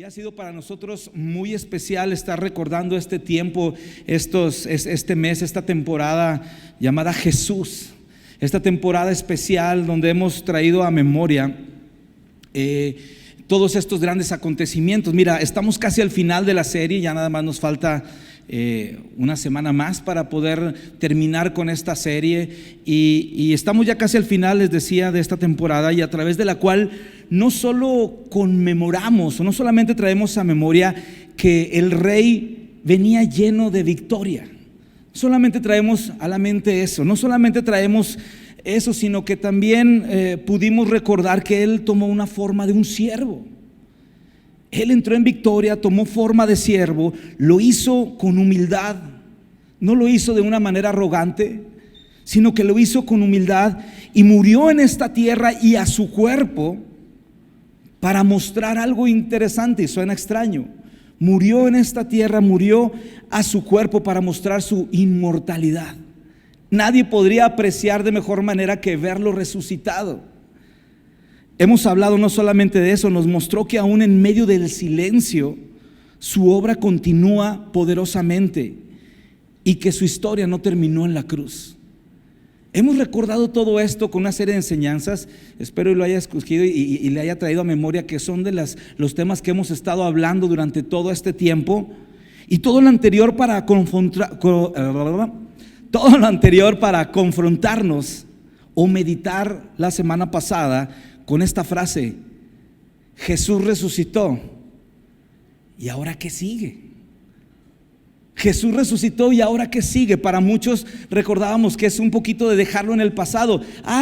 Y ha sido para nosotros muy especial estar recordando este tiempo, este mes, esta temporada llamada Jesús. Esta temporada especial donde hemos traído a memoria todos estos grandes acontecimientos. Mira, estamos casi al final de la serie, ya nada más nos falta una semana más para poder terminar con esta serie y estamos ya casi al final, les decía, de esta temporada, y a través de la cual no solo conmemoramos o no solamente traemos a memoria que el rey venía lleno de victoria. Solamente traemos a la mente eso, no solamente traemos eso, sino que también pudimos recordar que él tomó una forma de un siervo. Él entró en victoria, tomó forma de siervo, lo hizo con humildad, no lo hizo de una manera arrogante, sino que lo hizo con humildad y murió en esta tierra y a su cuerpo para mostrar algo interesante, y suena extraño. Murió en esta tierra, murió a su cuerpo para mostrar su inmortalidad. Nadie podría apreciar de mejor manera que verlo resucitado. Hemos hablado no solamente de eso, nos mostró que aún en medio del silencio, su obra continúa poderosamente y que su historia no terminó en la cruz. Hemos recordado todo esto con una serie de enseñanzas. Espero que lo haya escogido y le haya traído a memoria que son de los temas que hemos estado hablando durante todo este tiempo. Y todo lo anterior para confrontarnos o meditar la semana pasada con esta frase: Jesús resucitó, ¿y ahora qué sigue? Jesús resucitó, ¿y ahora qué sigue? Para muchos recordábamos que es un poquito de dejarlo en el pasado.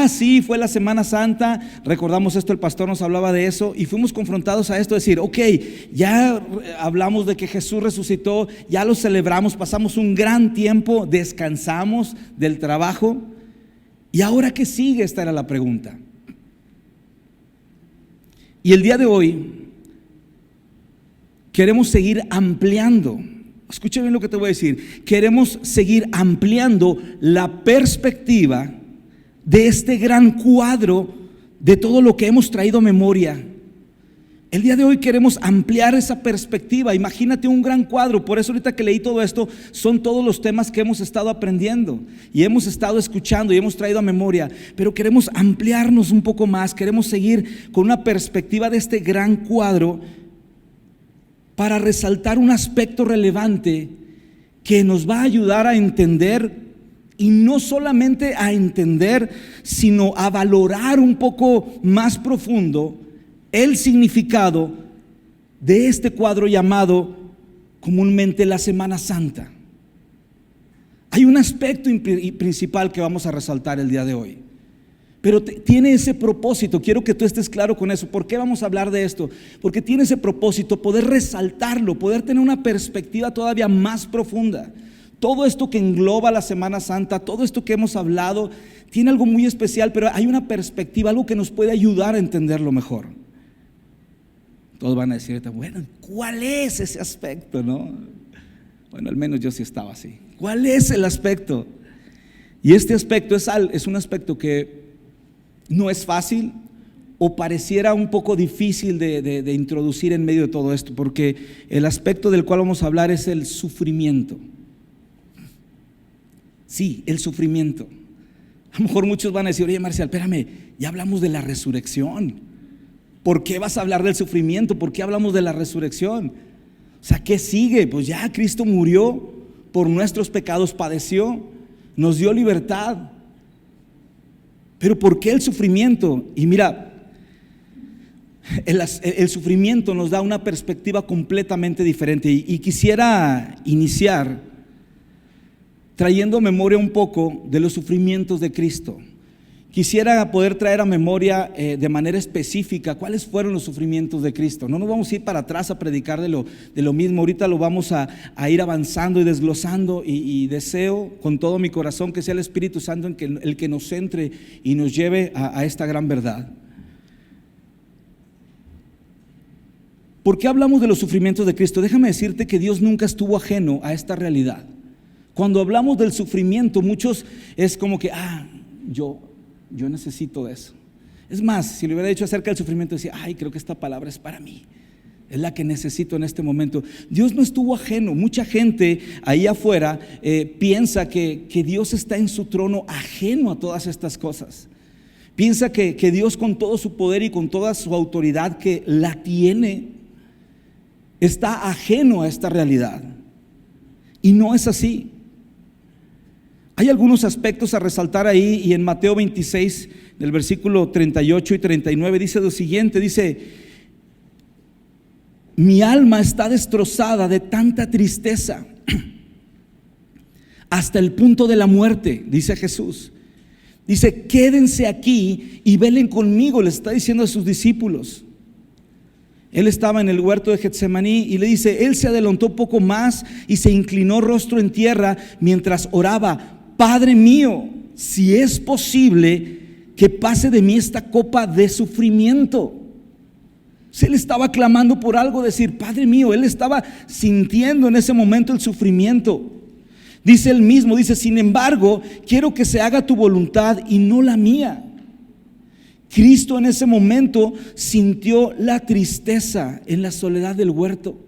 Sí, fue la Semana Santa, recordamos esto, el pastor nos hablaba de eso y fuimos confrontados a esto, decir, ok, ya hablamos de que Jesús resucitó, ya lo celebramos, pasamos un gran tiempo, descansamos del trabajo, ¿y ahora qué sigue? Esta era la pregunta. Y el día de hoy queremos seguir ampliando. Escucha bien lo que te voy a decir. Queremos seguir ampliando la perspectiva de este gran cuadro de todo lo que hemos traído a memoria. El día de hoy queremos ampliar esa perspectiva. Imagínate un gran cuadro. Por eso ahorita que leí todo esto, son todos los temas que hemos estado aprendiendo y hemos estado escuchando y hemos traído a memoria. Pero queremos ampliarnos un poco más. Queremos seguir con una perspectiva de este gran cuadro para resaltar un aspecto relevante que nos va a ayudar a entender, y no solamente a entender, sino a valorar un poco más profundo el significado de este cuadro llamado comúnmente la Semana Santa. Hay un aspecto principal que vamos a resaltar el día de hoy, pero tiene ese propósito. Quiero que tú estés claro con eso. ¿Por qué vamos a hablar de esto? Porque tiene ese propósito, poder resaltarlo, poder tener una perspectiva todavía más profunda. Todo esto que engloba la Semana Santa, todo esto que hemos hablado, tiene algo muy especial, pero hay una perspectiva, algo que nos puede ayudar a entenderlo mejor. Todos van a decir, bueno, ¿cuál es ese aspecto? ¿No? Bueno, al menos yo sí estaba así. ¿Cuál es el aspecto? Y este aspecto es un aspecto que no es fácil, o pareciera un poco difícil de introducir en medio de todo esto, porque el aspecto del cual vamos a hablar es el sufrimiento. Sí, el sufrimiento. A lo mejor muchos van a decir, oye Marcial, espérame, ya hablamos de la resurrección. ¿Por qué vas a hablar del sufrimiento? ¿Por qué hablamos de la resurrección? O sea, ¿qué sigue? Pues ya Cristo murió por nuestros pecados, padeció, nos dio libertad. Pero ¿por qué el sufrimiento? Y mira, el sufrimiento nos da una perspectiva completamente diferente. Y quisiera iniciar trayendo memoria un poco de los sufrimientos de Cristo. Quisiera poder traer a memoria de manera específica cuáles fueron los sufrimientos de Cristo. No nos vamos a ir para atrás a predicar de lo mismo. Ahorita lo vamos a ir avanzando y desglosando, y deseo con todo mi corazón que sea el Espíritu Santo el que nos centre y nos lleve a esta gran verdad. ¿Por qué hablamos de los sufrimientos de Cristo? Déjame decirte que Dios nunca estuvo ajeno a esta realidad. Cuando hablamos del sufrimiento, muchos es como que, yo necesito eso. Es más, si le hubiera dicho acerca del sufrimiento, decía, creo que esta palabra es para mí. es la que necesito en este momento. Dios no estuvo ajeno. Mucha gente ahí afuera piensa que Dios está en su trono ajeno a todas estas cosas. Piensa que Dios, con todo su poder y con toda su autoridad que la tiene, está ajeno a esta realidad. Y no es así. Hay algunos aspectos a resaltar ahí, y en Mateo 26, del versículo 38 y 39, dice lo siguiente, dice: mi alma está destrozada de tanta tristeza hasta el punto de la muerte, dice Jesús. Dice: quédense aquí y velen conmigo, le está diciendo a sus discípulos. Él estaba en el huerto de Getsemaní y le dice: él se adelantó poco más y se inclinó rostro en tierra mientras oraba: Padre mío, si es posible, que pase de mí esta copa de sufrimiento. Él estaba clamando por algo, decir: Padre mío. Él estaba sintiendo en ese momento el sufrimiento. Dice él mismo, dice: sin embargo, quiero que se haga tu voluntad y no la mía. Cristo en ese momento sintió la tristeza en la soledad del huerto.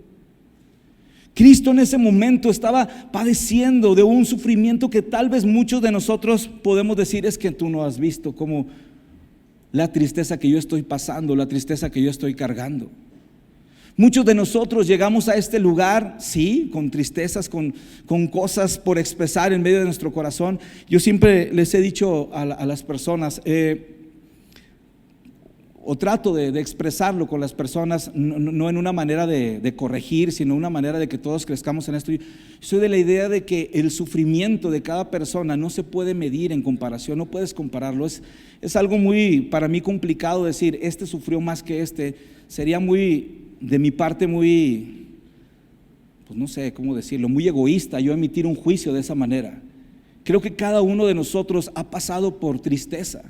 Cristo en ese momento estaba padeciendo de un sufrimiento que tal vez muchos de nosotros podemos decir: es que tú no has visto como la tristeza que yo estoy pasando, la tristeza que yo estoy cargando. Muchos de nosotros llegamos a este lugar, sí, con tristezas, con cosas por expresar en medio de nuestro corazón. Yo siempre les he dicho a las personas, o trato de expresarlo con las personas, no en una manera de corregir, sino una manera de que todos crezcamos en esto. Yo soy de la idea de que el sufrimiento de cada persona no se puede medir en comparación, no puedes compararlo. Es algo muy, para mí, complicado decir: este sufrió más que este. Sería muy, de mi parte, muy, pues no sé cómo decirlo, muy egoísta yo emitir un juicio de esa manera. Creo que cada uno de nosotros ha pasado por tristeza.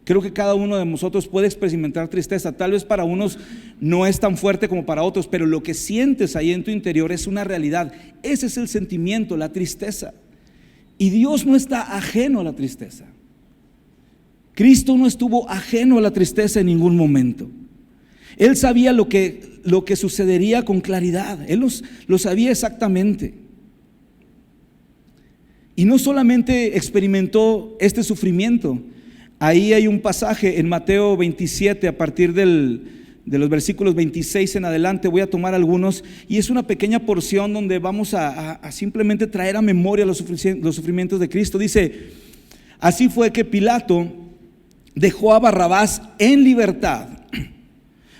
Creo que cada uno de nosotros puede experimentar tristeza. Tal vez para unos no es tan fuerte como para otros, pero lo que sientes ahí en tu interior es una realidad. Ese es el sentimiento, la tristeza. Y Dios no está ajeno a la tristeza. Cristo no estuvo ajeno a la tristeza en ningún momento. Él sabía lo que sucedería con claridad. Él lo sabía exactamente. Y no solamente experimentó este sufrimiento. Ahí hay un pasaje en Mateo 27, a partir de los versículos 26 en adelante. Voy a tomar algunos, y es una pequeña porción donde vamos a simplemente traer a memoria los sufrimientos de Cristo. Dice: así fue que Pilato dejó a Barrabás en libertad,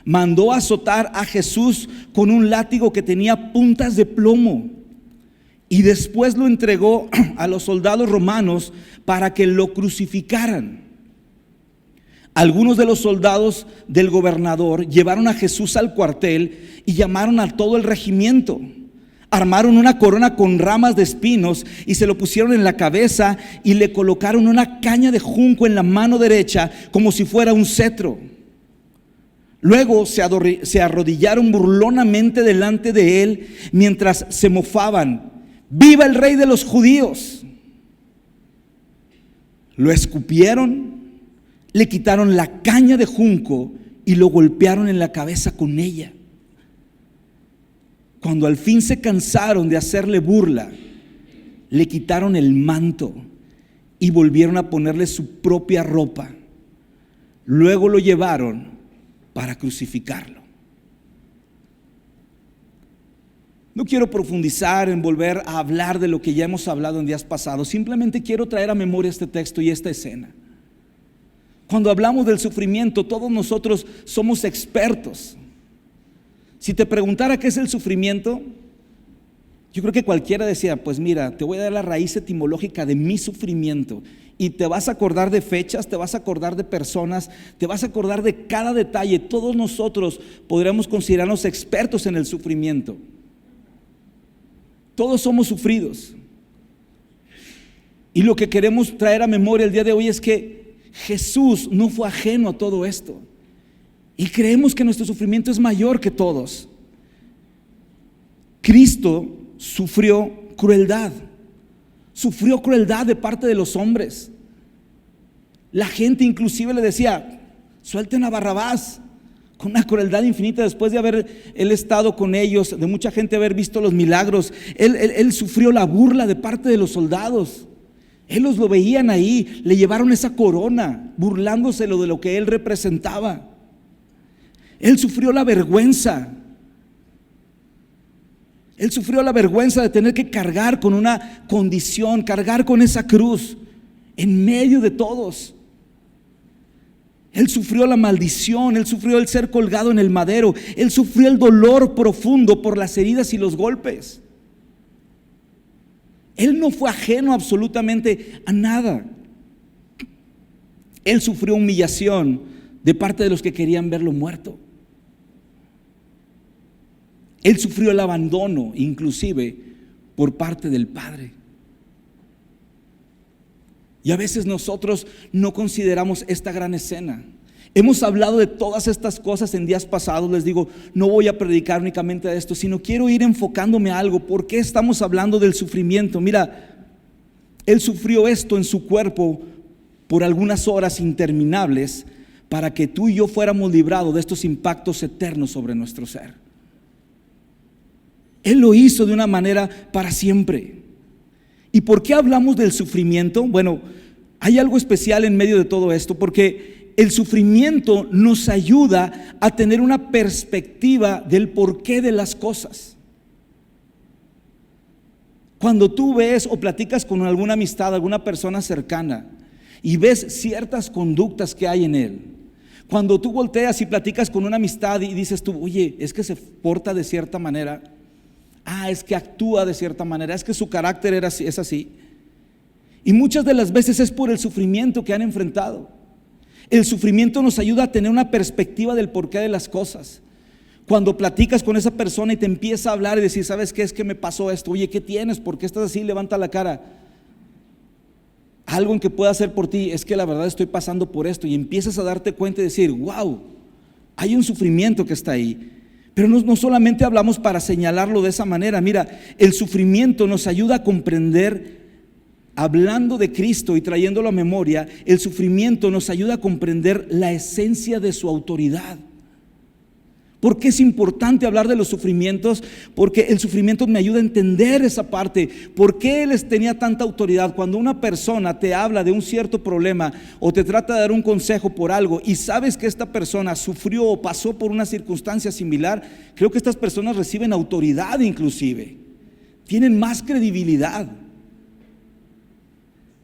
mandó azotar a Jesús con un látigo que tenía puntas de plomo, y después lo entregó a los soldados romanos para que lo crucificaran. Algunos de los soldados del gobernador llevaron a Jesús al cuartel y llamaron a todo el regimiento. Armaron una corona con ramas de espinos y se lo pusieron en la cabeza, y le colocaron una caña de junco en la mano derecha como si fuera un cetro. Luego se arrodillaron burlonamente delante de él mientras se mofaban: ¡viva el rey de los judíos! Lo escupieron, le quitaron la caña de junco y lo golpearon en la cabeza con ella. Cuando al fin se cansaron de hacerle burla, le quitaron el manto y volvieron a ponerle su propia ropa. Luego lo llevaron para crucificarlo. No quiero profundizar en volver a hablar de lo que ya hemos hablado en días pasados. Simplemente quiero traer a memoria este texto y esta escena. Cuando hablamos del sufrimiento, todos nosotros somos expertos. Si te preguntara qué es el sufrimiento, yo creo que cualquiera decía: pues mira, te voy a dar la raíz etimológica de mi sufrimiento. Y te vas a acordar de fechas, te vas a acordar de personas, te vas a acordar de cada detalle. Todos nosotros podríamos considerarnos expertos en el sufrimiento. Todos somos sufridos. Y lo que queremos traer a memoria el día de hoy es que Jesús no fue ajeno a todo esto. Y creemos que nuestro sufrimiento es mayor que todos. Cristo sufrió crueldad. Sufrió crueldad de parte de los hombres. La gente inclusive le decía: suelten a Barrabás, con una crueldad infinita, después de haber él estado con ellos, de mucha gente haber visto los milagros. Él sufrió la burla de parte de los soldados. Ellos lo veían ahí, le llevaron esa corona, burlándoselo de lo que él representaba. Él sufrió la vergüenza. Él sufrió la vergüenza de tener que cargar con una condición, cargar con esa cruz en medio de todos. Él sufrió la maldición, él sufrió el ser colgado en el madero, él sufrió el dolor profundo por las heridas y los golpes. Él no fue ajeno absolutamente a nada. Él sufrió humillación de parte de los que querían verlo muerto. Él sufrió el abandono, inclusive por parte del Padre. Y a veces nosotros no consideramos esta gran escena. Hemos hablado de todas estas cosas en días pasados. Les digo, no voy a predicar únicamente de esto, sino quiero ir enfocándome a algo. ¿Por qué estamos hablando del sufrimiento? Mira, Él sufrió esto en su cuerpo por algunas horas interminables para que tú y yo fuéramos librados de estos impactos eternos sobre nuestro ser. Él lo hizo de una manera para siempre. ¿Y por qué hablamos del sufrimiento? Bueno, hay algo especial en medio de todo esto, porque el sufrimiento nos ayuda a tener una perspectiva del porqué de las cosas. Cuando tú ves o platicas con alguna amistad, alguna persona cercana, y ves ciertas conductas que hay en él, cuando tú volteas y platicas con una amistad y dices tú, oye, es que se porta de cierta manera, es que actúa de cierta manera, es que su carácter es así. Y muchas de las veces es por el sufrimiento que han enfrentado. El sufrimiento nos ayuda a tener una perspectiva del porqué de las cosas. Cuando platicas con esa persona y te empieza a hablar y decir, ¿sabes qué? Es que me pasó esto. Oye, ¿qué tienes? ¿Por qué estás así? Levanta la cara. Algo en que pueda hacer por ti, es que la verdad estoy pasando por esto. Y empiezas a darte cuenta y decir, wow, hay un sufrimiento que está ahí. Pero no solamente hablamos para señalarlo de esa manera. Mira, el sufrimiento nos ayuda a comprender, hablando de Cristo y trayéndolo a memoria, el sufrimiento nos ayuda a comprender la esencia de su autoridad. ¿Por qué es importante hablar de los sufrimientos? Porque el sufrimiento me ayuda a entender esa parte. ¿Por qué Él tenía tanta autoridad? Cuando una persona te habla de un cierto problema o te trata de dar un consejo por algo y sabes que esta persona sufrió o pasó por una circunstancia similar, creo que estas personas reciben autoridad inclusive. Tienen más credibilidad.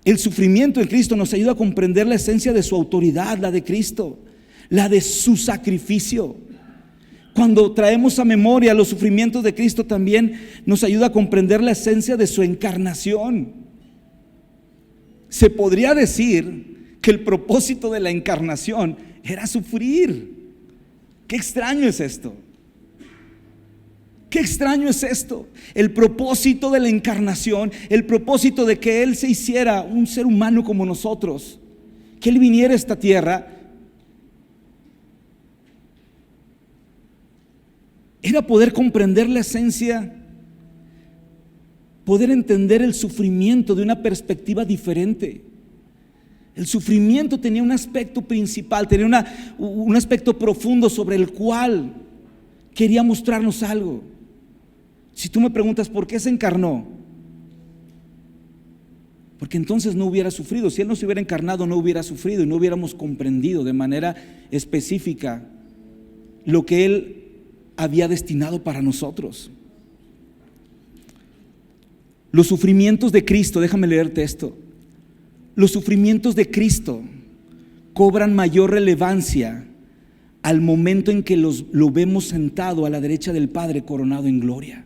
El sufrimiento en Cristo nos ayuda a comprender la esencia de su autoridad, la de Cristo, la de su sacrificio. Cuando traemos a memoria los sufrimientos de Cristo, también nos ayuda a comprender la esencia de su encarnación. Se podría decir que el propósito de la encarnación era sufrir. Qué extraño es esto. Qué extraño es esto. El propósito de la encarnación, el propósito de que Él se hiciera un ser humano como nosotros, que Él viniera a esta tierra, era poder comprender la esencia, poder entender el sufrimiento de una perspectiva diferente. El sufrimiento tenía un aspecto principal, tenía un aspecto profundo sobre el cual quería mostrarnos algo. Si tú me preguntas por qué se encarnó, porque entonces no hubiera sufrido. Si Él no se hubiera encarnado, no hubiera sufrido y no hubiéramos comprendido de manera específica lo que Él había destinado para nosotros. Los sufrimientos de Cristo, déjame leerte esto. Los sufrimientos de Cristo cobran mayor relevancia al momento en que lo vemos sentado a la derecha del Padre, coronado en gloria.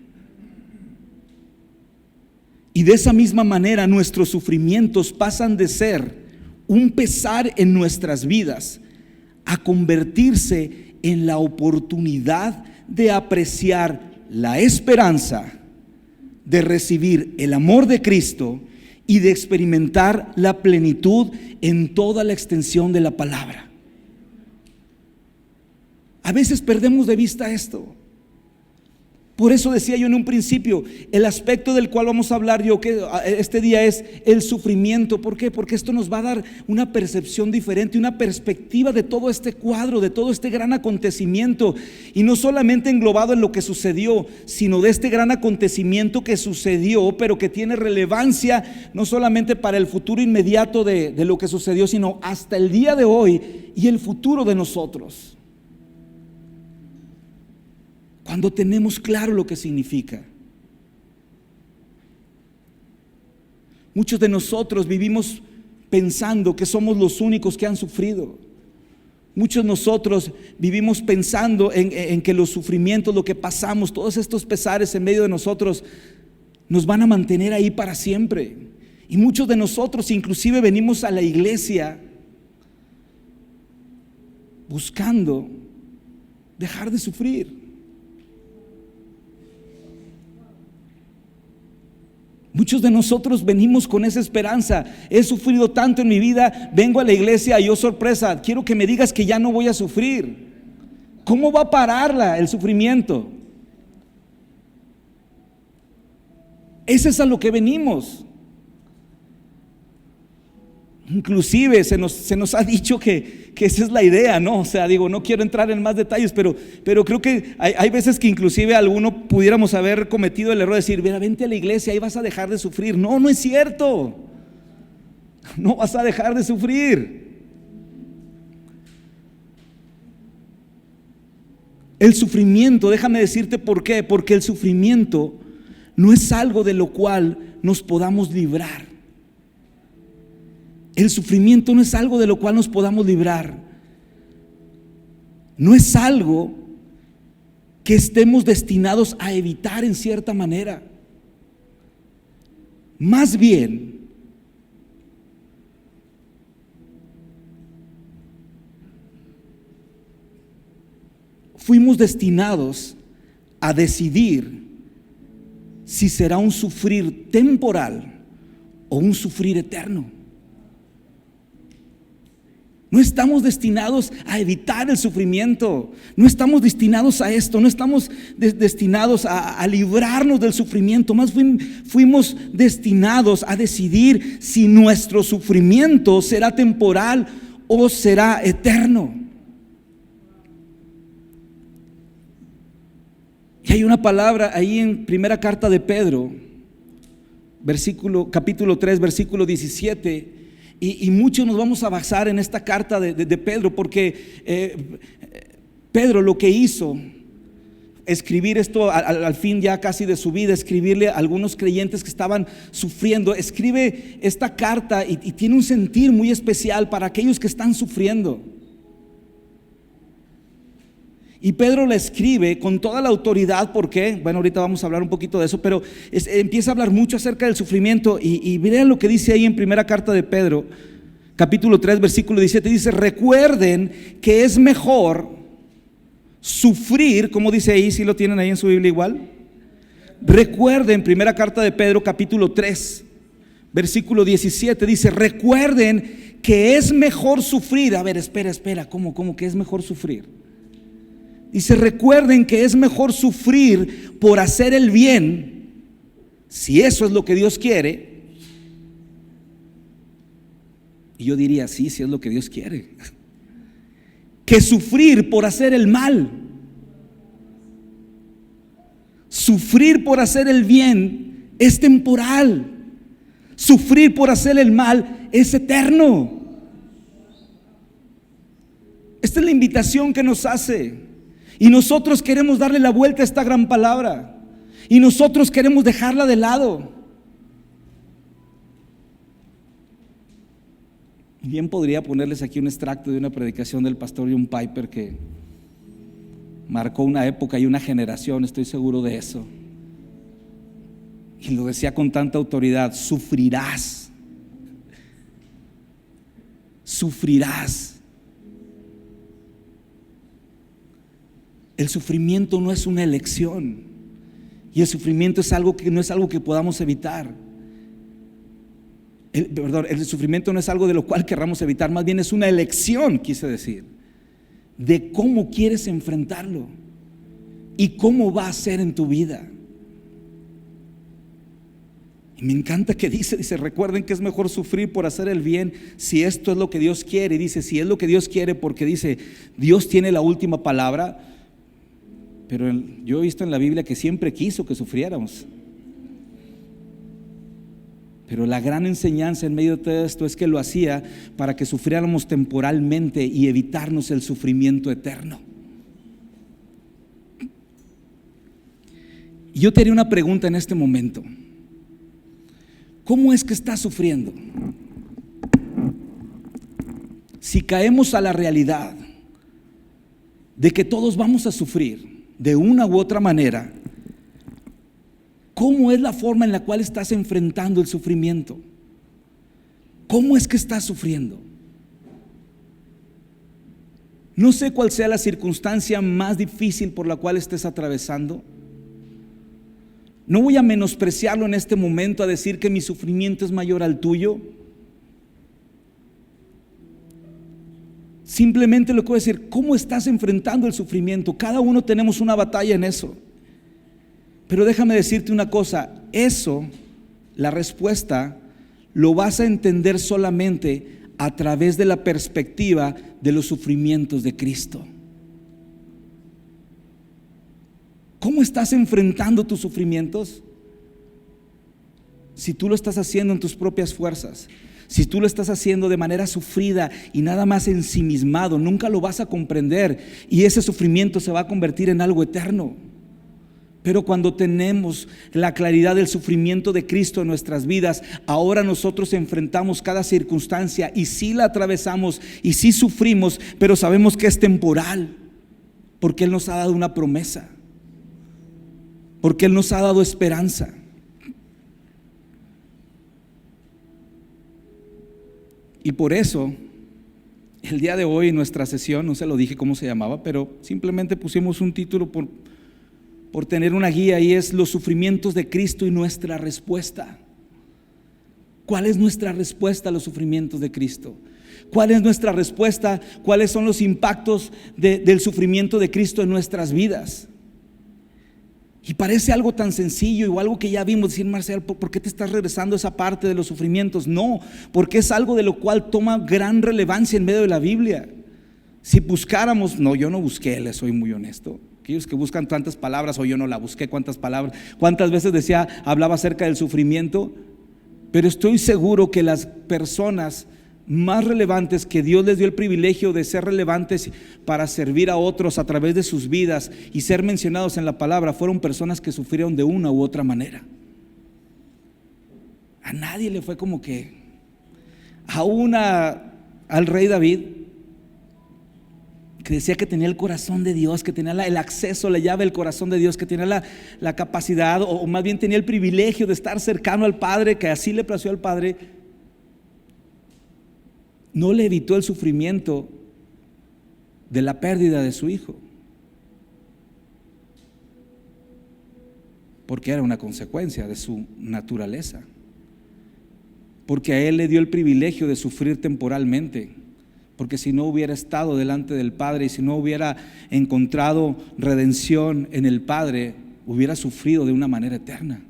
Y de esa misma manera nuestros sufrimientos pasan de ser un pesar en nuestras vidas a convertirse en la oportunidad de apreciar la esperanza, de recibir el amor de Cristo y de experimentar la plenitud en toda la extensión de la palabra. A veces perdemos de vista esto. Por eso decía yo en un principio, el aspecto del cual vamos a hablar yo que este día es el sufrimiento. ¿Por qué? Porque esto nos va a dar una percepción diferente, una perspectiva de todo este cuadro, de todo este gran acontecimiento. Y no solamente englobado en lo que sucedió, sino de este gran acontecimiento que sucedió, pero que tiene relevancia no solamente para el futuro inmediato de lo que sucedió, sino hasta el día de hoy y el futuro de nosotros. Cuando tenemos claro lo que significa. Muchos de nosotros vivimos pensando que somos los únicos que han sufrido. Muchos de nosotros vivimos pensando en que los sufrimientos, lo que pasamos, todos estos pesares en medio de nosotros nos van a mantener ahí para siempre. Y muchos de nosotros inclusive venimos a la iglesia buscando dejar de sufrir. Muchos de nosotros venimos con esa esperanza. He sufrido tanto en mi vida, vengo a la iglesia y sorpresa, quiero que me digas que ya no voy a sufrir. ¿Cómo va a parar el sufrimiento? Ese es a lo que venimos. Inclusive se nos ha dicho que esa es la idea, ¿no? O sea, digo, no quiero entrar en más detalles, pero creo que hay veces que inclusive alguno pudiéramos haber cometido el error de decir, mira, vente a la iglesia, ahí vas a dejar de sufrir. No, no es cierto. No vas a dejar de sufrir. El sufrimiento, déjame decirte por qué. Porque el sufrimiento no es algo de lo cual nos podamos librar. El sufrimiento no es algo de lo cual nos podamos librar. No es algo que estemos destinados a evitar en cierta manera. Más bien, fuimos destinados a decidir si será un sufrir temporal o un sufrir eterno. No estamos destinados a evitar el sufrimiento. No estamos destinados a esto. No estamos destinados a librarnos del sufrimiento. Más fuimos destinados a decidir si nuestro sufrimiento será temporal o será eterno. Y hay una palabra ahí en primera carta de Pedro, capítulo 3, versículo 17. Y muchos nos vamos a basar en esta carta de Pedro, porque Pedro lo que hizo, escribir esto al fin ya casi de su vida, escribirle a algunos creyentes que estaban sufriendo. Escribe esta carta y tiene un sentir muy especial para aquellos que están sufriendo. Y Pedro la escribe con toda la autoridad. ¿Por qué? Bueno, ahorita vamos a hablar un poquito de eso, pero empieza a hablar mucho acerca del sufrimiento. Y vean lo que dice ahí en primera carta de Pedro, capítulo 3, versículo 17. Dice, recuerden que es mejor sufrir, como dice ahí, si lo tienen ahí en su Biblia igual. Recuerden, primera carta de Pedro, capítulo 3, versículo 17. Dice, recuerden que es mejor sufrir. A ver, espera, ¿cómo que es mejor sufrir? Dice, recuerden que es mejor sufrir por hacer el bien, si eso es lo que Dios quiere. Y yo diría, sí, si es lo que Dios quiere, que sufrir por hacer el mal. Sufrir por hacer el bien es temporal. Sufrir por hacer el mal es eterno. Esta es la invitación que nos hace. Y nosotros queremos darle la vuelta a esta gran palabra. Y nosotros queremos dejarla de lado. Bien podría ponerles aquí un extracto de una predicación del pastor John Piper que marcó una época y una generación, estoy seguro de eso. Y lo decía con tanta autoridad: sufrirás. Sufrirás. El sufrimiento no es una elección, y el sufrimiento es algo que no es algo que podamos evitar. El sufrimiento no es algo de lo cual querramos evitar, más bien es una elección, quise decir, de cómo quieres enfrentarlo. y cómo va a ser en tu vida. Y me encanta que dice, recuerden que es mejor sufrir por hacer el bien si esto es lo que Dios quiere. Y dice, si es lo que Dios quiere, porque dice, Dios tiene la última palabra. Pero yo he visto en la Biblia que siempre quiso que sufriéramos. Pero la gran enseñanza en medio de todo esto es que lo hacía para que sufriéramos temporalmente y evitarnos el sufrimiento eterno. Y yo te haría una pregunta en este momento. ¿Cómo es que estás sufriendo? Si caemos a la realidad de que todos vamos a sufrir de una u otra manera, ¿cómo es la forma en la cual estás enfrentando el sufrimiento? ¿Cómo es que estás sufriendo? No sé cuál sea la circunstancia más difícil por la cual estés atravesando. No voy a menospreciarlo en este momento, a decir que mi sufrimiento es mayor al tuyo. Simplemente lo que voy a decir, ¿cómo estás enfrentando el sufrimiento? Cada uno tenemos una batalla en eso. Pero déjame decirte una cosa, eso, la respuesta, lo vas a entender solamente a través de la perspectiva de los sufrimientos de Cristo. ¿Cómo estás enfrentando tus sufrimientos? Si tú lo estás haciendo en tus propias fuerzas, si tú lo estás haciendo de manera sufrida y nada más ensimismado, nunca lo vas a comprender y ese sufrimiento se va a convertir en algo eterno. Pero cuando tenemos la claridad del sufrimiento de Cristo en nuestras vidas, ahora nosotros enfrentamos cada circunstancia y sí la atravesamos y sí sufrimos, pero sabemos que es temporal, porque Él nos ha dado una promesa, porque Él nos ha dado esperanza. Y por eso, el día de hoy en nuestra sesión, no se lo dije cómo se llamaba, pero simplemente pusimos un título por tener una guía, y es los sufrimientos de Cristo y nuestra respuesta. ¿Cuál es nuestra respuesta a los sufrimientos de Cristo? ¿Cuál es nuestra respuesta? ¿Cuáles son los impactos del sufrimiento de Cristo en nuestras vidas? Y parece algo tan sencillo o algo que ya vimos. Decir, Marcel, ¿por qué te estás regresando a esa parte de los sufrimientos? No, porque es algo de lo cual toma gran relevancia en medio de la Biblia. Si buscáramos, no, yo no busqué, les soy muy honesto. Aquellos que buscan tantas palabras, o yo no la busqué, cuántas palabras, cuántas veces hablaba acerca del sufrimiento. Pero estoy seguro que las personas más relevantes que Dios les dio el privilegio de ser relevantes para servir a otros a través de sus vidas y ser mencionados en la palabra, fueron personas que sufrieron de una u otra manera. A nadie le fue como que, aún al rey David, que decía que tenía el corazón de Dios, que tenía el acceso, la llave del corazón de Dios, que tenía la capacidad, o más bien tenía el privilegio de estar cercano al Padre, que así le plació al Padre. No le evitó el sufrimiento de la pérdida de su hijo, porque era una consecuencia de su naturaleza, porque a él le dio el privilegio de sufrir temporalmente, porque si no hubiera estado delante del Padre y si no hubiera encontrado redención en el Padre, hubiera sufrido de una manera eterna.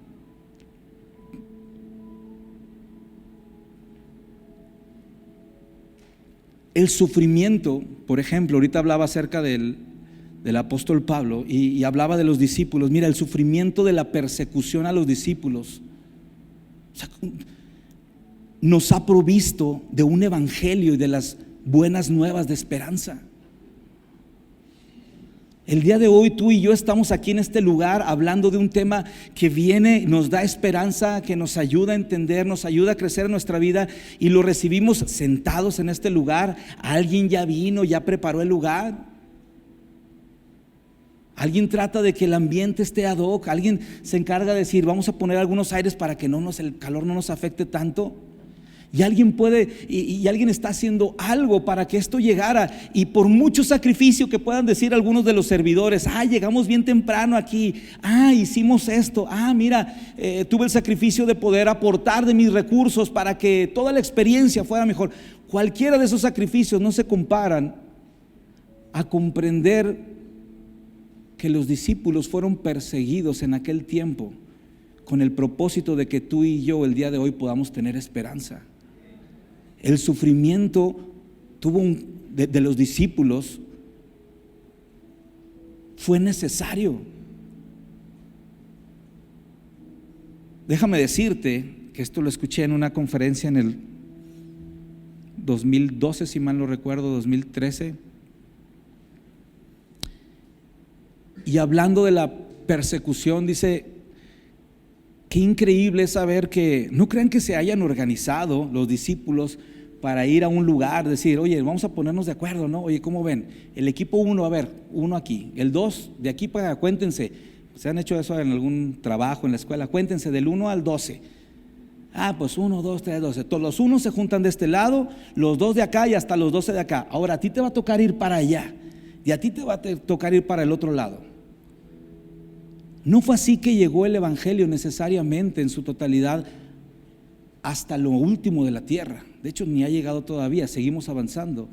El sufrimiento, por ejemplo, ahorita hablaba acerca del apóstol Pablo y hablaba de los discípulos. Mira, el sufrimiento de la persecución a los discípulos, o sea, nos ha provisto de un evangelio y de las buenas nuevas de esperanza. El día de hoy tú y yo estamos aquí en este lugar hablando de un tema que viene, nos da esperanza, que nos ayuda a entender, nos ayuda a crecer en nuestra vida, y lo recibimos sentados en este lugar. Alguien ya vino, ya preparó el lugar. Alguien trata de que el ambiente esté ad hoc. Alguien se encarga de decir, vamos a poner algunos aires para que el calor no nos afecte tanto. Y alguien puede, y alguien está haciendo algo para que esto llegara. Y por mucho sacrificio que puedan decir algunos de los servidores, llegamos bien temprano aquí, hicimos esto, mira, tuve el sacrificio de poder aportar de mis recursos para que toda la experiencia fuera mejor. Cualquiera de esos sacrificios no se comparan a comprender que que los discípulos fueron perseguidos en aquel tiempo con el propósito de que tú y yo el día de hoy podamos tener esperanza. El sufrimiento de los discípulos fue necesario. Déjame decirte que esto lo escuché en una conferencia en el 2012, si mal no recuerdo, 2013. Y hablando de la persecución, dice: qué increíble es saber que, no crean que se hayan organizado los discípulos para ir a un lugar, decir, oye, vamos a ponernos de acuerdo, ¿no? Oye, ¿cómo ven? El equipo 1, a ver, 1 aquí, el 2, de aquí para acá, cuéntense. ¿Se han hecho eso en algún trabajo en la escuela? Cuéntense del 1 al 12. Pues 1, 2, 3, 12. Todos los 1 se juntan de este lado, los 2 de acá y hasta los 12 de acá. Ahora a ti te va a tocar ir para allá y a ti te va a tocar ir para el otro lado. No fue así que llegó el evangelio necesariamente en su totalidad hasta lo último de la tierra. De hecho, ni ha llegado todavía, seguimos avanzando.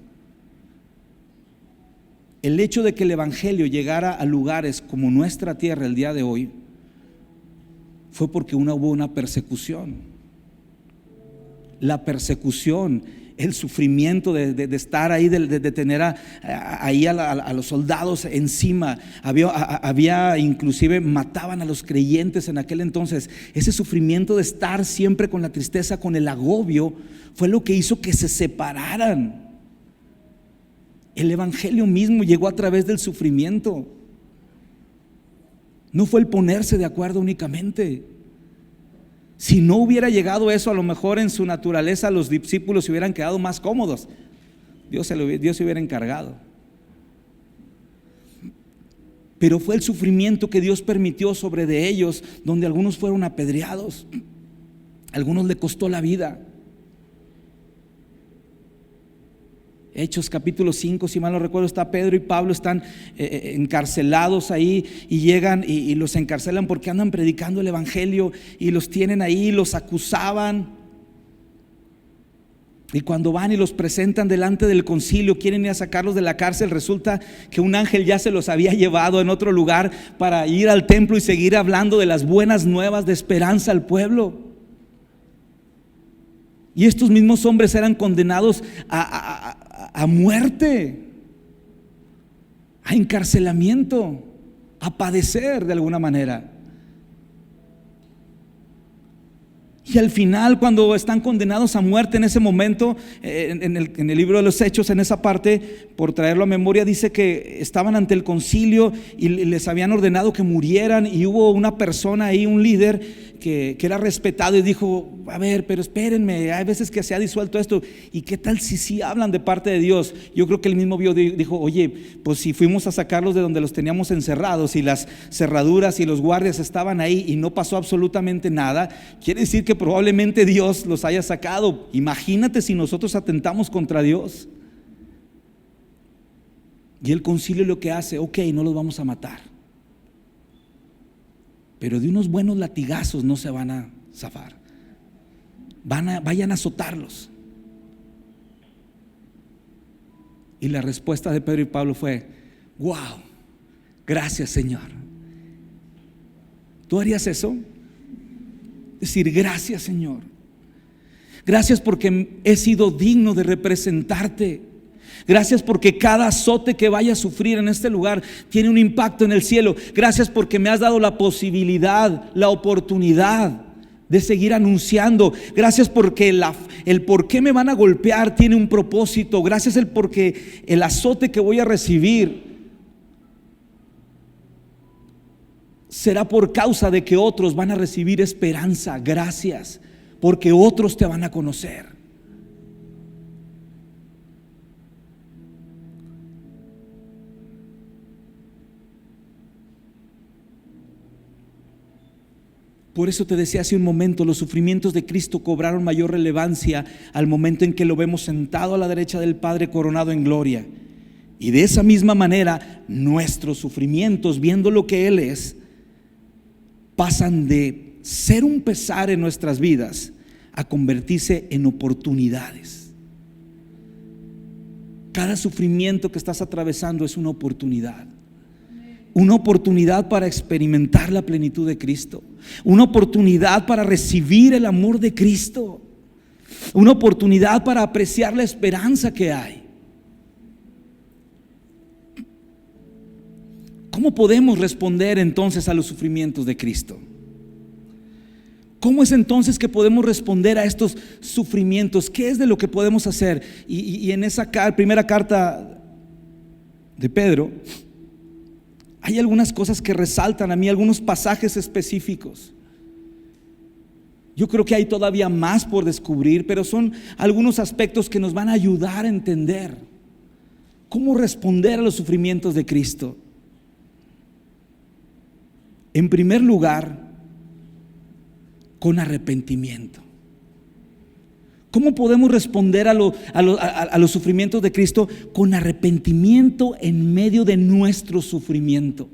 El hecho de que el evangelio llegara a lugares como nuestra tierra el día de hoy fue porque hubo una persecución. La persecución, el sufrimiento de estar ahí, de tener ahí a los soldados encima. Había inclusive mataban a los creyentes en aquel entonces. Ese sufrimiento de estar siempre con la tristeza, con el agobio, fue lo que hizo que se separaran. El evangelio mismo llegó a través del sufrimiento. No fue el ponerse de acuerdo únicamente. Si no hubiera llegado eso, a lo mejor en su naturaleza los discípulos se hubieran quedado más cómodos. Dios se hubiera encargado. Pero fue el sufrimiento que Dios permitió sobre de ellos, donde algunos fueron apedreados, a algunos le costó la vida. Hechos capítulo 5, si mal no recuerdo, está Pedro y Pablo, están encarcelados ahí y llegan y los encarcelan porque andan predicando el evangelio y los tienen ahí, los acusaban. Y cuando van y los presentan delante del concilio, quieren ir a sacarlos de la cárcel, resulta que un ángel ya se los había llevado en otro lugar para ir al templo y seguir hablando de las buenas nuevas de esperanza al pueblo. Y estos mismos hombres eran condenados a muerte, a encarcelamiento, a padecer de alguna manera. Y al final, cuando están condenados a muerte en ese momento, en el libro de los Hechos, en esa parte, por traerlo a memoria, dice que estaban ante el concilio y les habían ordenado que murieran, y hubo una persona ahí, un líder que era respetado, y dijo: a ver, pero espérenme, hay veces que se ha disuelto esto, y qué tal si sí hablan de parte de Dios. Yo creo que él mismo dijo: oye, pues si fuimos a sacarlos de donde los teníamos encerrados y las cerraduras y los guardias estaban ahí y no pasó absolutamente nada, quiere decir que probablemente Dios los haya sacado. Imagínate si nosotros atentamos contra Dios. Y el concilio lo que hace: ok, no los vamos a matar, pero de unos buenos latigazos no se van a zafar. Vayan a azotarlos. Y la respuesta de Pedro y Pablo fue: wow, gracias, Señor. ¿Tú harías eso? Decir: gracias, Señor, gracias porque he sido digno de representarte. Gracias porque cada azote que vaya a sufrir en este lugar tiene un impacto en el cielo. Gracias porque me has dado la posibilidad, la oportunidad de seguir anunciando. Gracias porque el por qué me van a golpear tiene un propósito. Gracias porque el azote que voy a recibir será por causa de que otros van a recibir esperanza. Gracias porque otros te van a conocer. Por eso te decía hace un momento, los sufrimientos de Cristo cobraron mayor relevancia al momento en que lo vemos sentado a la derecha del Padre, coronado en gloria. Y de esa misma manera, nuestros sufrimientos, viendo lo que Él es, pasan de ser un pesar en nuestras vidas a convertirse en oportunidades. Cada sufrimiento que estás atravesando es una oportunidad. una oportunidad para experimentar la plenitud de Cristo, una oportunidad para recibir el amor de Cristo, una oportunidad para apreciar la esperanza que hay. ¿Cómo podemos responder entonces a los sufrimientos de Cristo? ¿Cómo es entonces que podemos responder a estos sufrimientos? ¿Qué es de lo que podemos hacer? Y en esa primera carta de Pedro hay algunas cosas que resaltan a mí, algunos pasajes específicos. Yo creo que hay todavía más por descubrir, pero son algunos aspectos que nos van a ayudar a entender cómo responder a los sufrimientos de Cristo. En primer lugar, con arrepentimiento. ¿Cómo podemos responder a los sufrimientos de Cristo? Con arrepentimiento en medio de nuestro sufrimiento.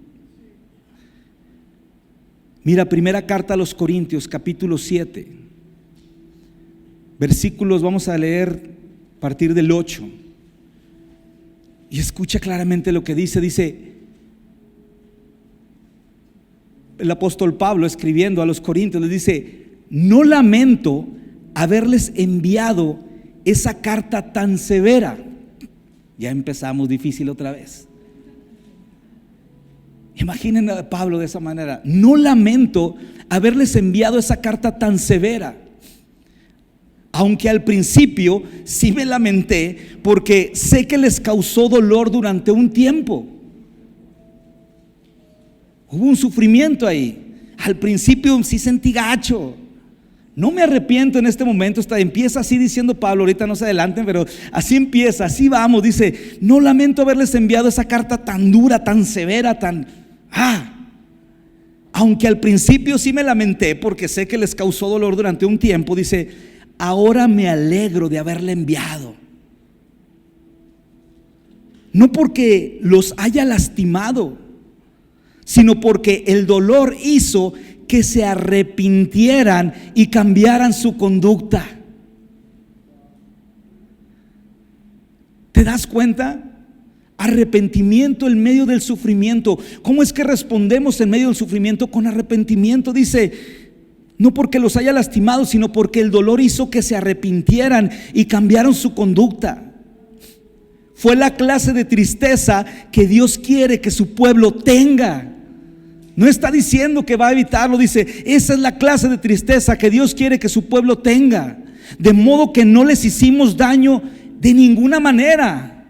Mira, primera carta a los Corintios, capítulo 7, versículos, vamos a leer a partir del 8. Y escucha claramente lo que dice el apóstol Pablo escribiendo a los Corintios, les dice: no lamento haberles enviado esa carta tan severa. Ya empezamos difícil otra vez. Imaginen a Pablo de esa manera: no lamento haberles enviado esa carta tan severa, aunque al principio sí me lamenté, porque sé que les causó dolor durante un tiempo. Hubo un sufrimiento ahí. Al principio sí sentí gacho. No me arrepiento en este momento. Empieza así diciendo Pablo, ahorita no se adelanten, pero así empieza, así vamos. Dice: no lamento haberles enviado esa carta tan dura, tan severa, aunque al principio sí me lamenté, porque sé que les causó dolor durante un tiempo. Dice: ahora me alegro de haberle enviado. No porque los haya lastimado, sino porque el dolor hizo que se arrepintieran y cambiaran su conducta. ¿Te das cuenta? Arrepentimiento en medio del sufrimiento. ¿Cómo es que respondemos en medio del sufrimiento? Con arrepentimiento. Dice: no porque los haya lastimado, sino porque el dolor hizo que se arrepintieran y cambiaron su conducta. Fue la clase de tristeza que Dios quiere que su pueblo tenga. No está diciendo que va a evitarlo, dice: esa es la clase de tristeza que Dios quiere que su pueblo tenga, de modo que no les hicimos daño de ninguna manera.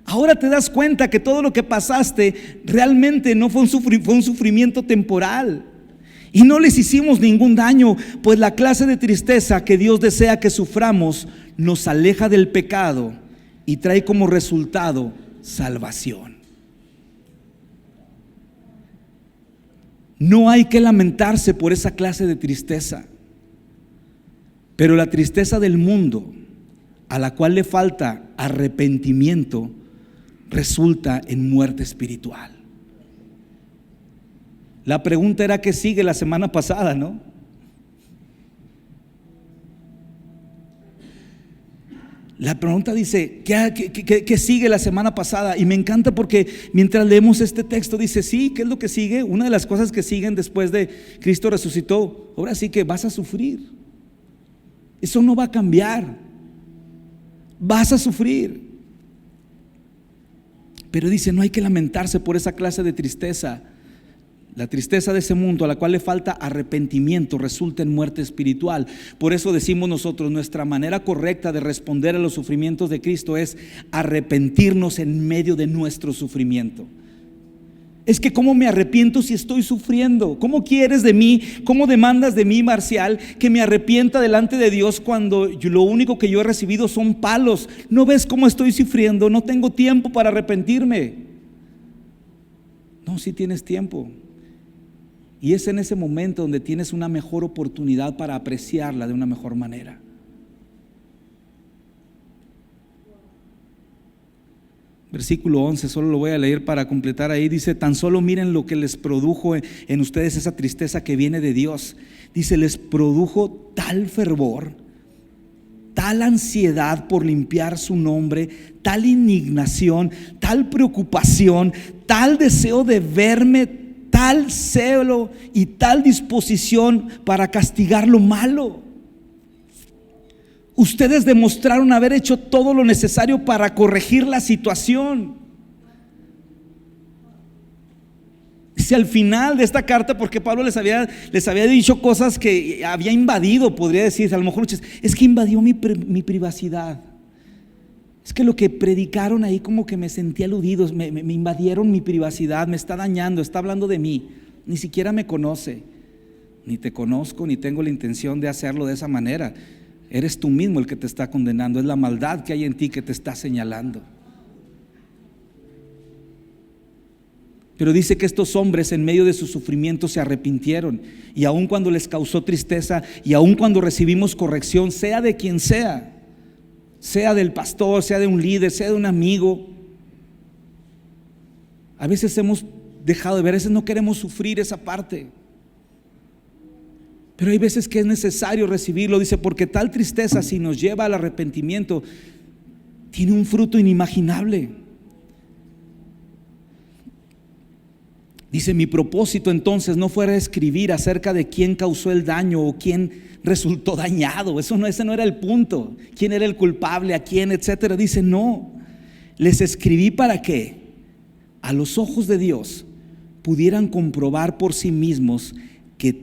Ahora te das cuenta que todo lo que pasaste realmente no fue un sufrimiento temporal, y no les hicimos ningún daño, pues la clase de tristeza que Dios desea que suframos nos aleja del pecado y trae como resultado salvación. No hay que lamentarse por esa clase de tristeza, pero la tristeza del mundo, a la cual le falta arrepentimiento, resulta en muerte espiritual. La pregunta era: ¿qué sigue la semana pasada, no? La pregunta dice: ¿qué sigue la semana pasada? Y me encanta porque mientras leemos este texto dice: sí, ¿qué es lo que sigue? Una de las cosas que siguen después de Cristo resucitó, ahora sí que vas a sufrir. Eso no va a cambiar. Vas a sufrir. Pero dice: no hay que lamentarse por esa clase de tristeza. La tristeza de ese mundo, a la cual le falta arrepentimiento, resulta en muerte espiritual. Por eso decimos nosotros: nuestra manera correcta de responder a los sufrimientos de Cristo es arrepentirnos en medio de nuestro sufrimiento. Es que ¿cómo me arrepiento si estoy sufriendo? ¿Cómo quieres de mí, cómo demandas de mí, Marcial, que me arrepienta delante de Dios cuando lo único que yo he recibido son palos? ¿No ves cómo estoy sufriendo? No tengo tiempo para arrepentirme. No, sí tienes tiempo. Y es en ese momento donde tienes una mejor oportunidad para apreciarla de una mejor manera. Versículo 11, solo lo voy a leer para completar ahí. Dice: tan solo miren lo que les produjo en ustedes esa tristeza que viene de Dios. Dice: les produjo tal fervor tal ansiedad por limpiar su nombre, tal indignación, tal preocupación, tal deseo de verme, tal celo y tal disposición para castigar lo malo. Ustedes demostraron haber hecho todo lo necesario para corregir la situación. Dice al final de esta carta, porque Pablo les había dicho cosas que había invadido, podría decirse, a lo mejor es que invadió mi privacidad. Es que lo que predicaron ahí como que me sentí aludido, me invadieron mi privacidad, me está dañando, está hablando de mí. Ni siquiera me conoce, ni te conozco, ni tengo la intención de hacerlo de esa manera. Eres tú mismo el que te está condenando, es la maldad que hay en ti que te está señalando. Pero dice que estos hombres en medio de su sufrimiento se arrepintieron, y aun cuando les causó tristeza, y aun cuando recibimos corrección, sea de quien sea del pastor, sea de un líder, sea de un amigo, a veces hemos dejado de ver, a veces no queremos sufrir esa parte, pero hay veces que es necesario recibirlo. Dice, porque tal tristeza, si nos lleva al arrepentimiento, tiene un fruto inimaginable. Dice, mi propósito entonces no fuera escribir acerca de quién causó el daño o quién resultó dañado. Ese no era el punto. Quién era el culpable, a quién, etcétera. Dice, no, les escribí para que a los ojos de Dios pudieran comprobar por sí mismos qué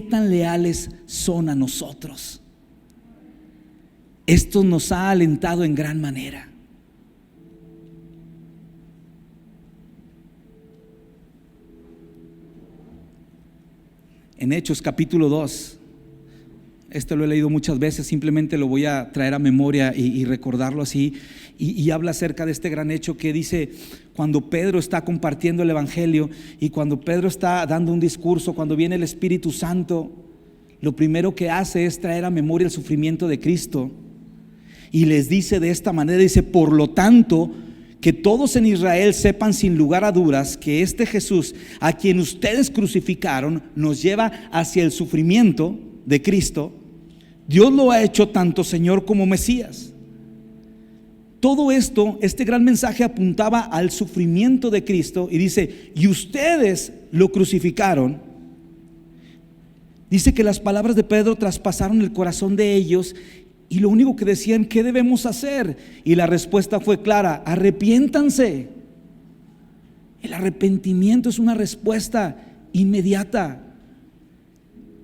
tan leales son a nosotros. Esto nos ha alentado en gran manera. En Hechos capítulo 2, esto lo he leído muchas veces, simplemente lo voy a traer a memoria y recordarlo así, y habla acerca de este gran hecho que dice, cuando Pedro está compartiendo el evangelio y cuando Pedro está dando un discurso, cuando viene el Espíritu Santo, lo primero que hace es traer a memoria el sufrimiento de Cristo, y les dice de esta manera, dice, por lo tanto, que todos en Israel sepan sin lugar a dudas que este Jesús, a quien ustedes crucificaron, nos lleva hacia el sufrimiento de Cristo. Dios lo ha hecho tanto Señor como Mesías. Todo esto, este gran mensaje apuntaba al sufrimiento de Cristo, y dice, y ustedes lo crucificaron. Dice que las palabras de Pedro traspasaron el corazón de ellos, y lo único que decían, ¿qué debemos hacer? Y la respuesta fue clara, arrepiéntanse. El arrepentimiento es una respuesta inmediata.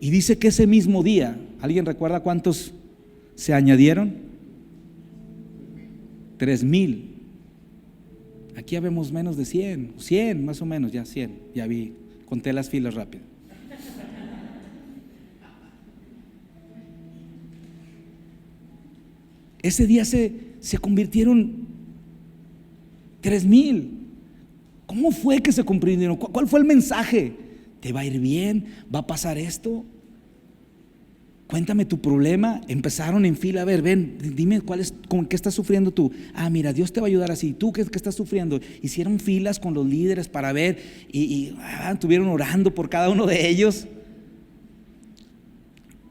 Y dice que ese mismo día, ¿alguien recuerda cuántos se añadieron? 3,000. Aquí ya vemos menos de 100 más o menos, ya 100, ya vi, conté las filas rápido. Ese día se convirtieron 3,000. ¿Cómo fue que se convirtieron? ¿Cuál fue el mensaje? ¿Te va a ir bien? ¿Va a pasar esto? Cuéntame tu problema. Empezaron en fila, a ver, ven, dime con qué estás sufriendo tú. Ah, mira, Dios te va a ayudar así. ¿Tú qué estás sufriendo? Hicieron filas con los líderes para ver y estuvieron orando por cada uno de ellos.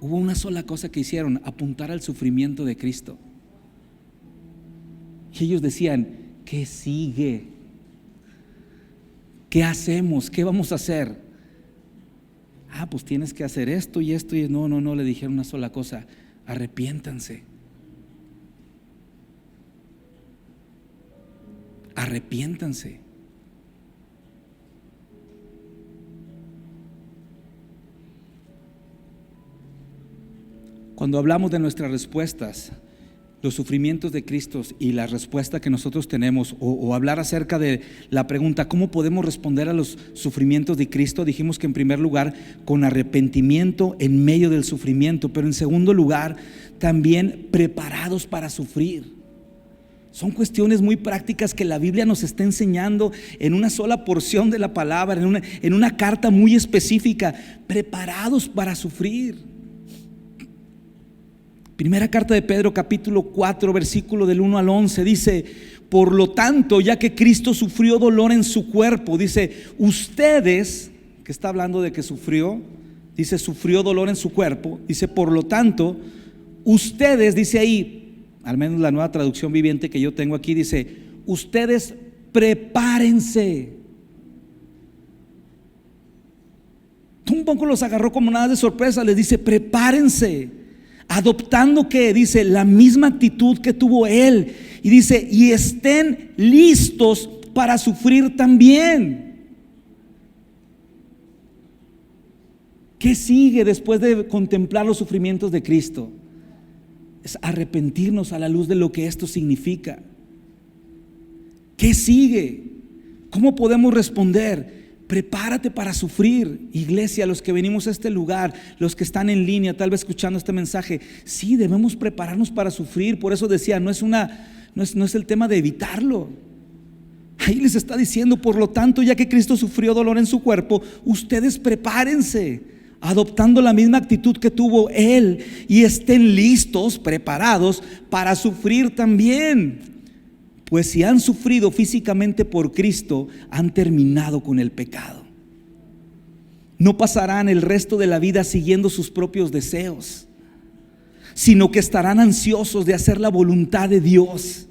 Hubo una sola cosa que hicieron, apuntar al sufrimiento de Cristo. Y ellos decían, ¿qué sigue? ¿Qué hacemos? ¿Qué vamos a hacer? Pues tienes que hacer esto y esto. Y no, le dijeron una sola cosa, arrepiéntanse. Arrepiéntanse. Cuando hablamos de nuestras respuestas, los sufrimientos de Cristo y la respuesta que nosotros tenemos, o hablar acerca de la pregunta, ¿cómo podemos responder a los sufrimientos de Cristo? Dijimos que en primer lugar, con arrepentimiento en medio del sufrimiento, pero en segundo lugar, también preparados para sufrir. Son cuestiones muy prácticas que la Biblia nos está enseñando en una sola porción de la palabra, en una carta muy específica, preparados para sufrir. Primera carta de Pedro, capítulo 4, versículo del 1 al 11, dice, por lo tanto, ya que Cristo sufrió dolor en su cuerpo, dice, ustedes, que está hablando de que sufrió, dice, sufrió dolor en su cuerpo, dice, por lo tanto, ustedes, dice ahí, al menos la Nueva Traducción Viviente que yo tengo aquí, dice, ustedes prepárense. Un poco los agarró como nada de sorpresa, les dice, prepárense, adoptando que dice la misma actitud que tuvo él, y dice, y estén listos para sufrir también. ¿Qué sigue después de contemplar los sufrimientos de Cristo? Es arrepentirnos a la luz de lo que esto significa. ¿Qué sigue? ¿Cómo podemos responder? Prepárate para sufrir, iglesia, los que venimos a este lugar, los que están en línea, tal vez escuchando este mensaje. Sí, debemos prepararnos para sufrir. Por eso decía, no es el tema de evitarlo. Ahí les está diciendo, por lo tanto, ya que Cristo sufrió dolor en su cuerpo, ustedes prepárense, adoptando la misma actitud que tuvo Él, y estén listos, preparados para sufrir también. Pues si han sufrido físicamente por Cristo, han terminado con el pecado. No pasarán el resto de la vida siguiendo sus propios deseos, sino que estarán ansiosos de hacer la voluntad de Dios.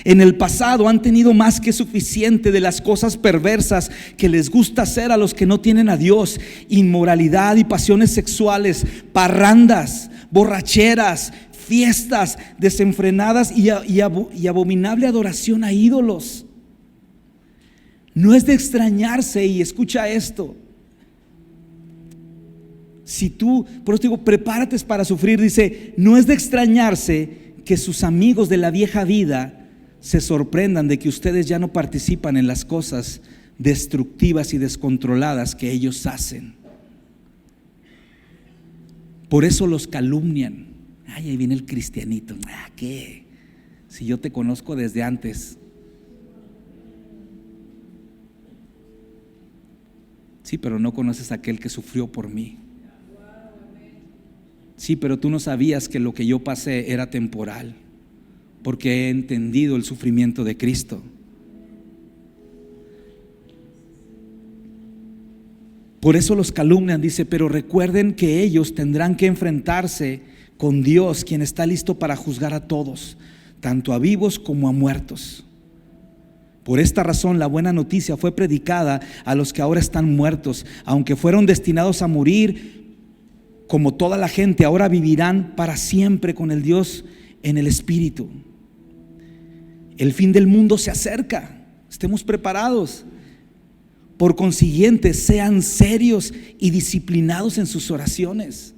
En el pasado han tenido más que suficiente de las cosas perversas que les gusta hacer a los que no tienen a Dios: inmoralidad y pasiones sexuales, parrandas, borracheras, fiestas desenfrenadas y abominable adoración a ídolos. No es de extrañarse, y escucha esto, por eso digo, prepárate para sufrir. Dice, no es de extrañarse que sus amigos de la vieja vida se sorprendan de que ustedes ya no participan en las cosas destructivas y descontroladas que ellos hacen. Por eso los calumnian. Ay, ahí viene el cristianito. ¿Qué? Si yo te conozco desde antes. Sí, pero no conoces a aquel que sufrió por mí. Sí, pero tú no sabías que lo que yo pasé era temporal, porque he entendido el sufrimiento de Cristo. Por eso los calumnian, dice, pero recuerden que ellos tendrán que enfrentarse con Dios, quien está listo para juzgar a todos, tanto a vivos como a muertos. Por esta razón la buena noticia fue predicada a los que ahora están muertos. Aunque fueron destinados a morir como toda la gente, ahora vivirán para siempre con el Dios en el Espíritu. El fin del mundo se acerca, estemos preparados. Por consiguiente, sean serios y disciplinados en sus oraciones.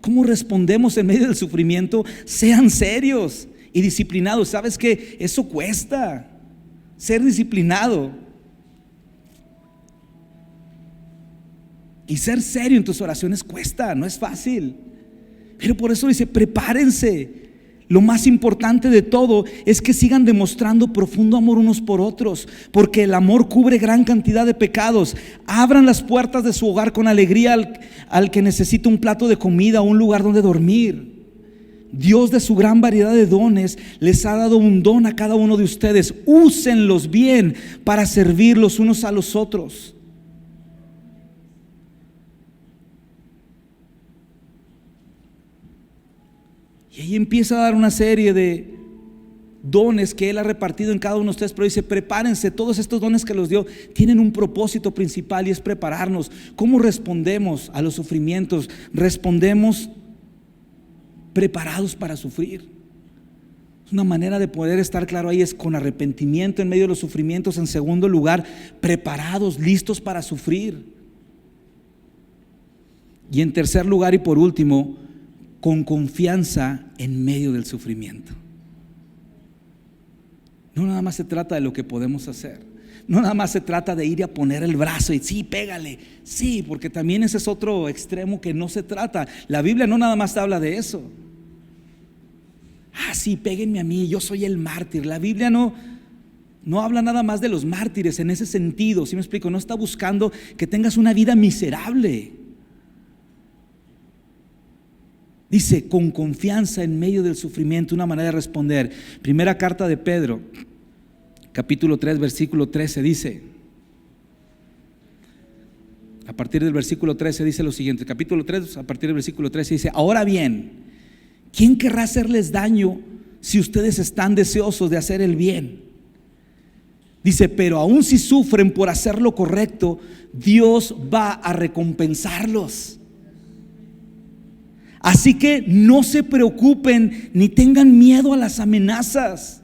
¿Cómo respondemos en medio del sufrimiento? Sean serios y disciplinados. ¿Sabes qué? Eso cuesta, ser disciplinado. Y ser serio en tus oraciones cuesta, no es fácil. Pero por eso dice, prepárense. Lo más importante de todo es que sigan demostrando profundo amor unos por otros, porque el amor cubre gran cantidad de pecados. Abran las puertas de su hogar con alegría al que necesita un plato de comida o un lugar donde dormir. Dios, de su gran variedad de dones, les ha dado un don a cada uno de ustedes. Úsenlos bien para servir los unos a los otros. Y ahí empieza a dar una serie de dones que Él ha repartido en cada uno de ustedes, pero dice, prepárense. Todos estos dones que los dio tienen un propósito principal, y es prepararnos. ¿Cómo respondemos a los sufrimientos? Respondemos preparados para sufrir. Una manera de poder estar claro ahí es con arrepentimiento en medio de los sufrimientos. En segundo lugar, preparados, listos para sufrir. Y en tercer lugar y por último, con confianza en medio del sufrimiento. No nada más se trata de lo que podemos hacer. No nada más se trata de ir y a poner el brazo y sí, pégale. Sí, porque también ese es otro extremo que no se trata. La Biblia no nada más habla de eso. Sí, péguenme a mí, yo soy el mártir. La Biblia no habla nada más de los mártires en ese sentido. ¿Sí me explico? No está buscando que tengas una vida miserable. Dice, con confianza en medio del sufrimiento, una manera de responder. Primera carta de Pedro, capítulo 3, versículo 13, dice, a partir del versículo 13 dice lo siguiente. Capítulo 3, a partir del versículo 13 dice, ahora bien, ¿Quién querrá hacerles daño si ustedes están deseosos de hacer el bien? Dice, pero aun si sufren por hacer lo correcto, Dios va a recompensarlos. Así que no se preocupen ni tengan miedo a las amenazas.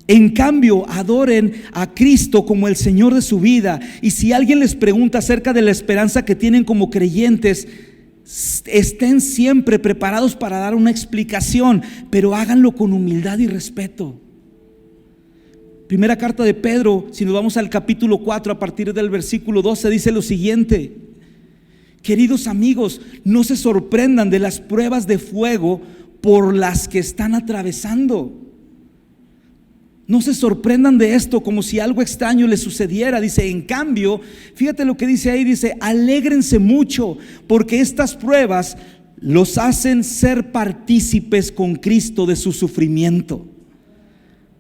En cambio, adoren a Cristo como el Señor de su vida. Y si alguien les pregunta acerca de la esperanza que tienen como creyentes, estén siempre preparados para dar una explicación, pero háganlo con humildad y respeto. Primera carta de Pedro, si nos vamos al capítulo 4, a partir del versículo 12, dice lo siguiente: queridos amigos, no se sorprendan de las pruebas de fuego por las que están atravesando. No se sorprendan de esto como si algo extraño les sucediera. Dice, en cambio, fíjate lo que dice ahí, dice, alégrense mucho, porque estas pruebas los hacen ser partícipes con Cristo de su sufrimiento,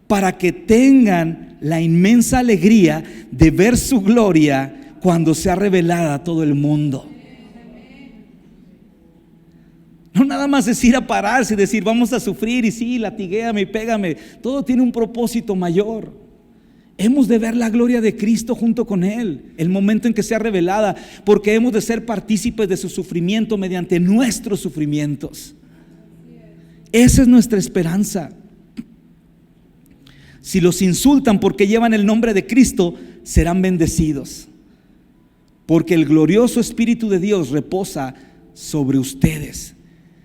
para que tengan la inmensa alegría de ver su gloria cuando sea revelada a todo el mundo. No nada más es ir a pararse y decir vamos a sufrir y sí, latiguéame y pégame. Todo tiene un propósito mayor. Hemos de ver la gloria de Cristo junto con Él, el momento en que sea revelada, porque hemos de ser partícipes de su sufrimiento mediante nuestros sufrimientos. Esa es nuestra esperanza. Si los insultan porque llevan el nombre de Cristo, serán bendecidos, porque el glorioso Espíritu de Dios reposa sobre ustedes.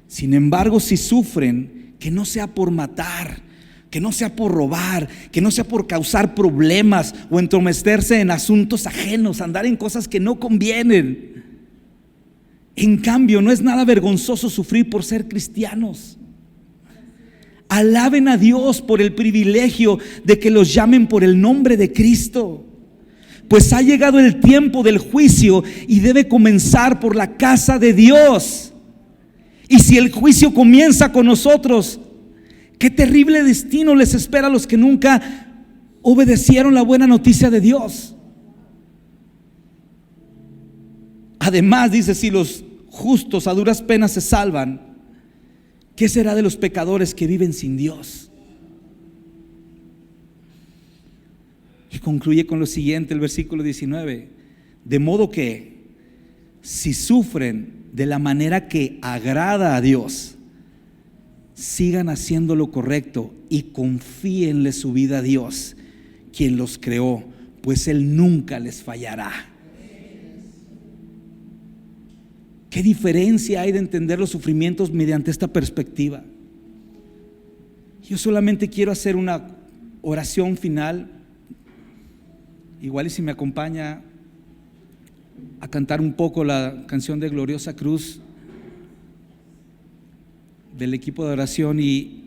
Sin embargo, si sufren, que no sea por matar, que no sea por robar, que no sea por causar problemas o entrometerse en asuntos ajenos, andar en cosas que no convienen. En cambio, no es nada vergonzoso sufrir por ser cristianos. Alaben a Dios por el privilegio de que los llamen por el nombre de Cristo, pues ha llegado el tiempo del juicio y debe comenzar por la casa de Dios. Y si el juicio comienza con nosotros, qué terrible destino les espera a los que nunca obedecieron la buena noticia de Dios. Además, dice, si los justos a duras penas se salvan, ¿qué será de los pecadores que viven sin Dios? Y concluye con lo siguiente, el versículo 19: de modo que si sufren de la manera que agrada a Dios, sigan haciendo lo correcto y confíenle su vida a Dios, quien los creó, pues Él nunca les fallará. ¿Qué diferencia hay de entender los sufrimientos mediante esta perspectiva? Yo solamente quiero hacer una oración final. Igual y si me acompaña a cantar un poco la canción de Gloriosa Cruz del equipo de oración, y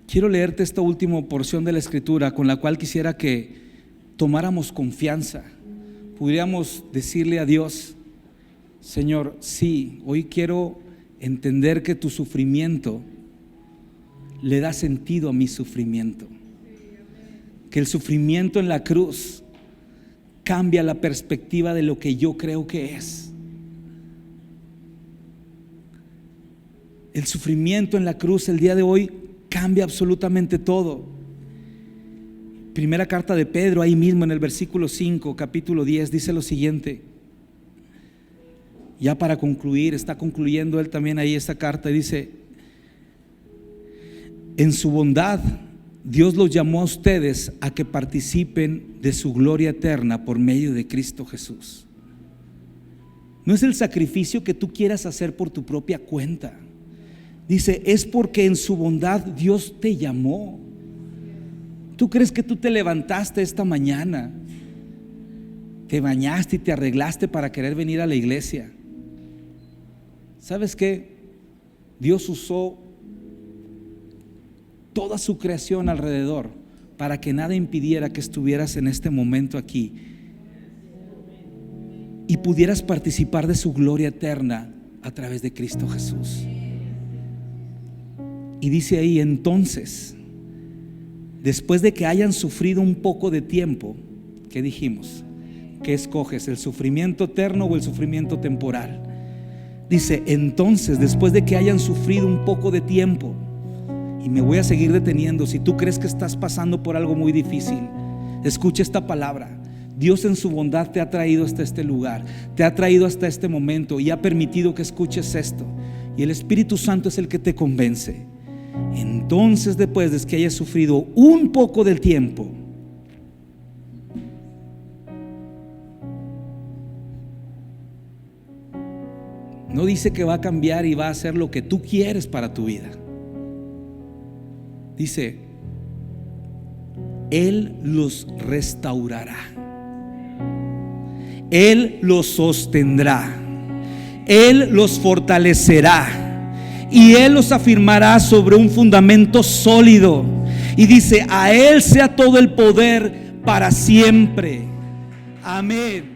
quiero leerte esta última porción de la Escritura con la cual quisiera que tomáramos confianza. Pudiéramos decirle a Dios: Señor, sí, hoy quiero entender que tu sufrimiento le da sentido a mi sufrimiento, que el sufrimiento en la cruz cambia la perspectiva de lo que yo creo que es. El sufrimiento en la cruz el día de hoy cambia absolutamente todo. Primera carta de Pedro, ahí mismo en el versículo 5, capítulo 10, dice lo siguiente. Ya para concluir, está concluyendo él también ahí esta carta, y dice: en su bondad Dios los llamó a ustedes a que participen de su gloria eterna por medio de Cristo Jesús. No es el sacrificio que tú quieras hacer por tu propia cuenta. Dice, es porque en su bondad Dios te llamó. ¿Tú crees que tú te levantaste esta mañana, te bañaste y te arreglaste para querer venir a la iglesia? ¿Sabes qué? Dios usó toda su creación alrededor para que nada impidiera que estuvieras en este momento aquí y pudieras participar de su gloria eterna a través de Cristo Jesús. Y dice ahí, entonces, después de que hayan sufrido un poco de tiempo, ¿qué dijimos? ¿Qué escoges? ¿El sufrimiento eterno o el sufrimiento temporal? Dice, entonces, después de que hayan sufrido un poco de tiempo, y me voy a seguir deteniendo, si tú crees que estás pasando por algo muy difícil, escucha esta palabra. Dios en su bondad te ha traído hasta este lugar, te ha traído hasta este momento y ha permitido que escuches esto. Y el Espíritu Santo es el que te convence. Entonces, después de que hayas sufrido un poco del tiempo, no dice que va a cambiar y va a hacer lo que tú quieres para tu vida. Dice, Él los restaurará, Él los sostendrá, Él los fortalecerá y Él los afirmará sobre un fundamento sólido. Y dice, a Él sea todo el poder para siempre. Amén.